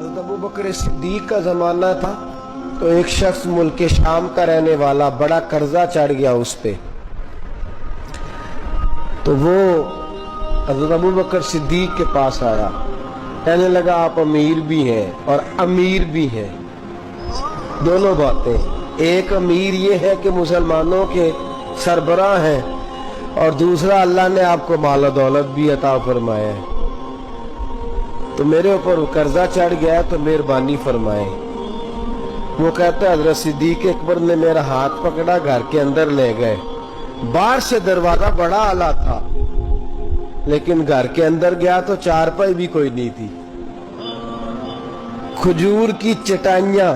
हज़रत अबू बकर सिद्दीक का ज़माना था तो एक शख्स मुल्क शाम का रहने वाला, बड़ा कर्जा चढ़ गया उस पे। तो वो हज़रत अबू बकर सिद्दीक के पास आया, कहने लगा आप अमीर भी हैं और अमीर भी हैं, दोनों बातें। एक अमीर ये है कि मुसलमानों के सरबराह हैं, और दूसरा अल्लाह ने आपको माल दौलत भी अता फरमाया है। तो मेरे ऊपर कर्जा चढ़ गया तो मेहरबानी फरमाए। वो कहता है हज़रत सिद्दीक अकबर ने मेरा हाथ पकड़ा, घर के अंदर ले गए। बाहर से दरवाजा बड़ा आला था, लेकिन घर के अंदर गया तो चारपाई भी कोई नहीं थी। खजूर की चटाइयां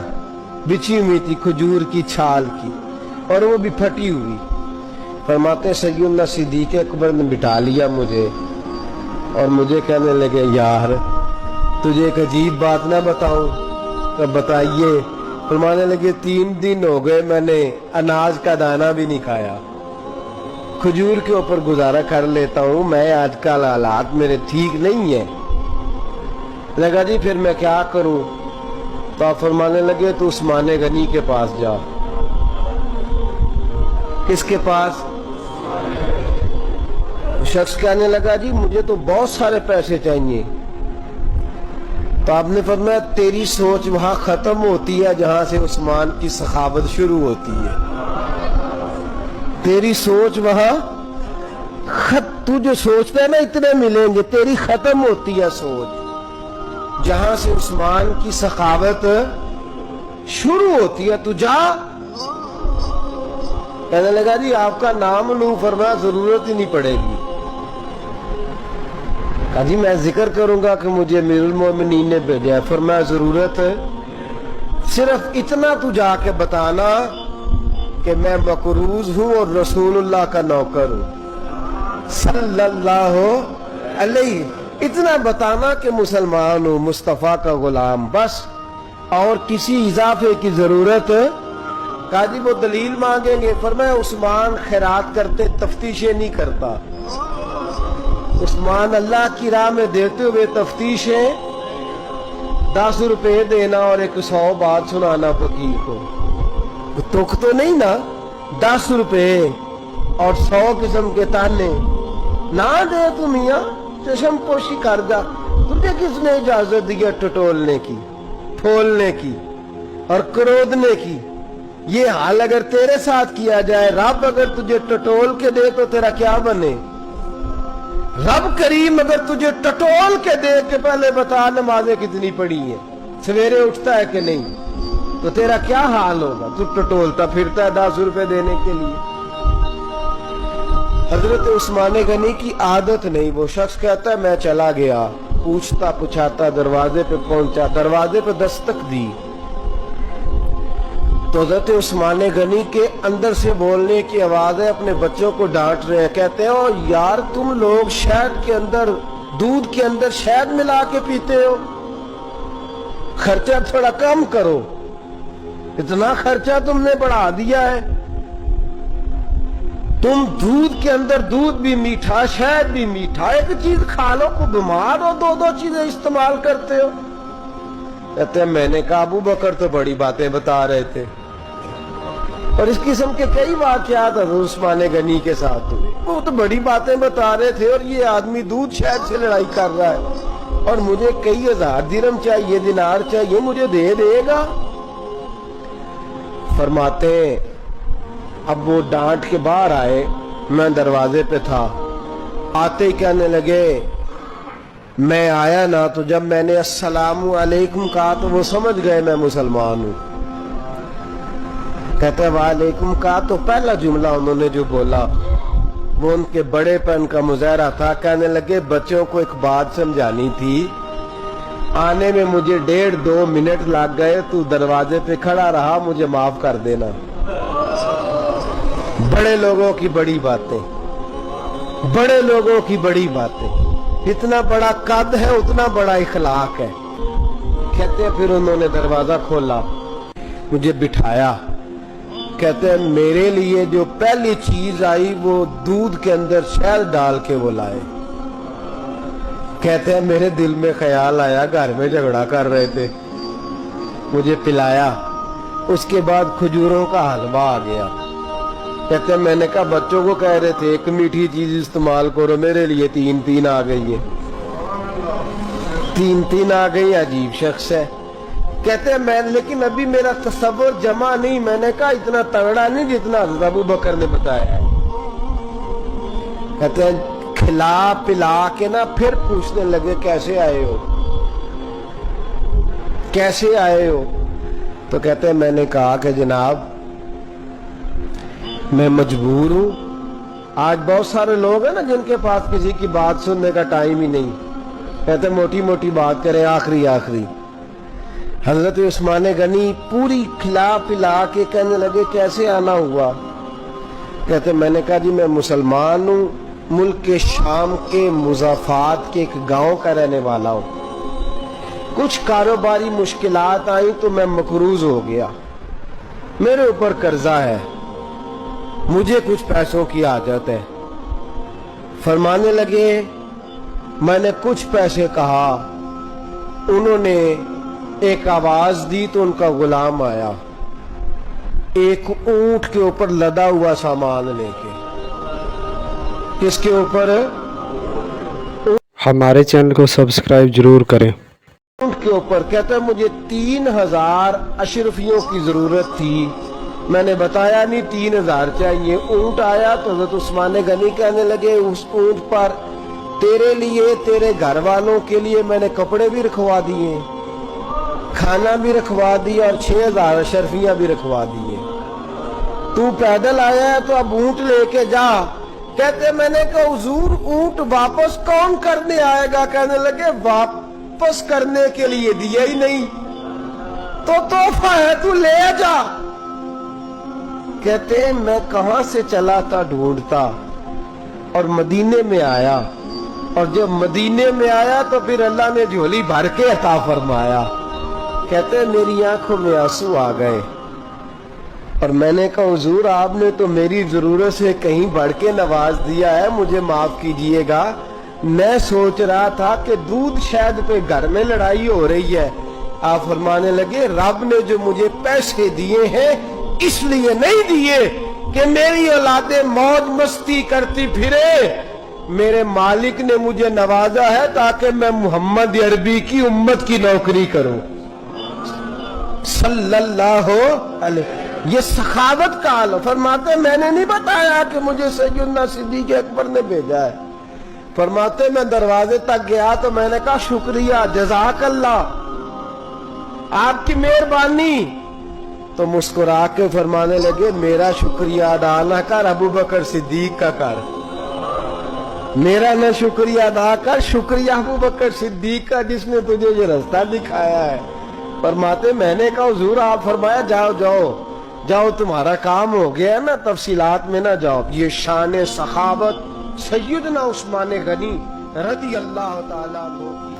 बिछी हुई थी, खजूर की छाल की, और वो भी फटी हुई। फरमाते सैयदना सिद्दीक अकबर ने बिठा लिया मुझे, और मुझे कहने लगे यार तुझे एक अजीब बात ना बताऊं? तो बताइए। फरमाने लगे 3 दिन हो गए मैंने अनाज का दाना भी नहीं खाया, खजूर के ऊपर गुजारा कर लेता हूं मैं, आजकल हालात मेरे ठीक नहीं है। लगा जी फिर मैं क्या करूं? तो आप फरमाने लगे तो उस्मान गनी के पास जा। किसके पास? शख्स कहने लगा जी मुझे तो बहुत सारे पैसे चाहिए। तो आपने फरमाया तेरी सोच वहां खत्म होती है जहां से उस्मान की सखावत शुरू होती है। तेरी सोच वहां तू जो सोचता है ना इतने मिलेंगे, तेरी खत्म होती है सोच जहां से उस्मान की सखावत शुरू होती है। तू जा। कहने लगा जी आपका नाम लूं? फरमाया जरूरत ही नहीं पड़ेगी। कहा जी मैं जिक्र करूंगा कि मुझे अमीरुल मोमिनीन ने भेजा। फरमाया जरूरत है, सिर्फ इतना तू जाके बताना कि मैं मकरूज हूं और रसूलुल्लाह का नौकर हूं सल्लल्लाहु अलैहि। इतना बताना कि मुसलमान हूं, मुस्तफा का गुलाम, बस, और किसी इजाफे की जरूरत। कहा जी वो दलील मांगेंगे। फरमाया उस्मान खैरात करते तफ्तीशें नहीं करता। उस्मान अल्लाह की राह में देते हुए तफ्तीशें 10 रुपए देना और 100 बात सुनाना फकीर को, तुक तो नहीं ना? 10 रुपए और 100 किस्म के ताने ना दे तू मियां, चशम पोशी कर जा। तुझे किसने इजाजत दी है टटोलने की, फोलने की और क्रोधने की? ये हाल अगर तेरे साथ किया जाए, रब अगर तुझे टटोल के दे तो तेरा क्या बने? रब करीम अगर तुझे टटोल के दे के पहले बता नमाजें कितनी पड़ी है, सवेरे उठता है कि नहीं, तो तेरा क्या हाल होगा? तू टटोलता फिरता है 10 रुपए देने के लिए। हजरत उस्मान गनी की आदत नहीं। वो शख्स कहता है मैं चला गया, पूछता पुछाता दरवाजे पे पहुंचा, दरवाजे पे दस्तक दी तो हजरत उस्मान गनी के अंदर से बोलने की आवाज है, अपने बच्चों को डांट रहे हैं। कहते हैं ओ यार तुम लोग शहद के अंदर, दूध के अंदर शहद मिला के पीते हो, खर्चा थोड़ा कम करो, इतना खर्चा तुमने बढ़ा दिया है। तुम दूध के अंदर दूध भी मीठा, शहद भी मीठा, एक चीज खा लो को बीमार हो, 2-2 चीजें इस्तेमाल करते हो। कहते हैं मैंने कहा अबू बकर तो बड़ी बातें बता रहे थे, और इस किस्म के कई वाकयात उस्मान गनी के साथ हुए। वो तो बड़ी बातें बता रहे थे और ये आदमी दूध शहद से लड़ाई कर रहा है, और मुझे कई 1000 दिरहम चाहिए, दिनार चाहिए, मुझे दे देगा? फरमाते अब वो डांट के बाहर आए, मैं दरवाजे पे था, आते ही कहने लगे मैं आया ना तो जब मैंने अस्सलामु अलैकुम कहा तो वो समझ गए मैं मुसलमान हूं। कहते वालेकुम कहा तो पहला जुमला उन्होंने जो बोला वो उनके बड़ेपन का मुजाहरा था। कहने लगे बच्चों को एक बात समझानी थी, आने में मुझे 1.5-2 मिनट लग गए, तू दरवाजे पे खड़ा रहा, मुझे माफ कर देना। बड़े लोगों की बड़ी बातें, बड़े लोगों की बड़ी बातें। इतना बड़ा कद है उतना बड़ा इखलाक है। कहते हैं फिर उन्होंने दरवाजा खोला, मुझे बिठाया। कहते हैं मेरे लिए जो पहली चीज आई वो दूध के अंदर शहद डाल के वो लाए। کہتے ہیں میرے دل میں خیال آیا، گھر میں جھگڑا کر رہے تھے، مجھے پلایا، اس کے بعد کھجوروں کا حلوہ آ گیا۔ کہتے ہیں میں نے کہا بچوں کو کہہ رہے تھے ایک میٹھی چیز استعمال کرو، میرے لیے تین آ گئی ہے، تین آ گئی، عجیب شخص ہے۔ کہتے ہیں میں لیکن ابھی میرا تصور جمع نہیں، میں نے کہا اتنا تگڑا نہیں جتنا حضرت ابو بکر نے بتایا ہے۔ کہتے ہیں کھلا پلا کے نا پھر پوچھنے لگے کیسے آئے ہو، کیسے آئے ہو؟ تو کہتے ہیں میں نے کہا کہ جناب میں مجبور ہوں، آج بہت سارے لوگ ہیں نا جن کے پاس کسی کی بات سننے کا ٹائم ہی نہیں، کہتے ہیں موٹی موٹی بات کریں، آخری حضرت عثمان غنی پوری کھلا پلا کے کہنے لگے کیسے آنا ہوا؟ کہتے میں نے کہا جی میں مسلمان ہوں، ملک کے شام کے مضافات کے ایک گاؤں کا رہنے والا ہوں، کچھ کاروباری مشکلات آئیں تو میں مقروض ہو گیا، میرے اوپر قرضہ ہے، مجھے کچھ پیسوں کی حاجت ہے۔ فرمانے لگے میں نے کچھ پیسے کہا، انہوں نے ایک آواز دی تو ان کا غلام آیا ایک اونٹ کے اوپر لدا ہوا سامان لے کے۔ کس کے اوپر؟ ہمارے چینل کو سبسکرائب ضرور کریں۔ اونٹ کے اوپر۔ کہتا ہے مجھے 3000 اشرفیوں کی ضرورت تھی، میں نے بتایا نہیں 3000 چاہیے۔ اونٹ آیا تو حضرت عثمان غنی کہنے لگے اس اونٹ پر تیرے لیے تیرے گھر والوں کے لیے میں نے کپڑے بھی رکھوا دیے، کھانا بھی رکھوا دیا اور 6000 اشرفیاں بھی رکھوا دیے، تو پیدل آیا ہے تو اب اونٹ لے کے جا۔ کہتے میں نے کہا حضور اونٹ واپس کون کرنے آئے گا؟ کہنے لگے واپس کرنے کے لیے دیا ہی نہیں تو تحفہ ہے، تو لے جا۔ کہتے ہیں میں کہاں سے چلا تھا ڈھونڈتا اور مدینے میں آیا، اور جب مدینے میں آیا تو پھر اللہ نے جھولی بھر کے عطا فرمایا۔ کہتے ہیں میری آنکھوں میں آنسو آ گئے اور میں نے کہا حضور آپ نے تو میری ضرورت سے کہیں بڑھ کے نواز دیا ہے، مجھے معاف کیجئے گا، میں سوچ رہا تھا کہ دودھ شہد پہ گھر میں لڑائی ہو رہی ہے۔ آپ فرمانے لگے رب نے جو مجھے پیسے دیے ہیں اس لیے نہیں دیے کہ میری اولادیں موج مستی کرتی پھرے، میرے مالک نے مجھے نوازا ہے تاکہ میں محمد عربی کی امت کی نوکری کروں صلی اللہ علیہ۔ یہ سخاوت کا حال۔ فرماتے میں نے نہیں بتایا کہ مجھے سیدنا صدیق اکبر نے بھیجا ہے۔ فرماتے میں دروازے تک گیا تو میں نے کہا شکریہ، جزاک اللہ، آپ کی مہربانی۔ تو مسکرا کے فرمانے لگے میرا شکریہ ادا نہ کر، ابو بکر صدیق کا کر، میرا نہ شکریہ ادا کر، شکریہ ابو بکر صدیق کا جس نے تجھے یہ رستہ دکھایا ہے۔ فرماتے میں نے کہا حضور آپ فرمایا جاؤ جاؤ جاؤ تمہارا کام ہو گیا نا، تفصیلات میں نہ جاؤ۔ یہ شان سخاوت سیدنا عثمان غنی رضی اللہ تعالیٰ عنہ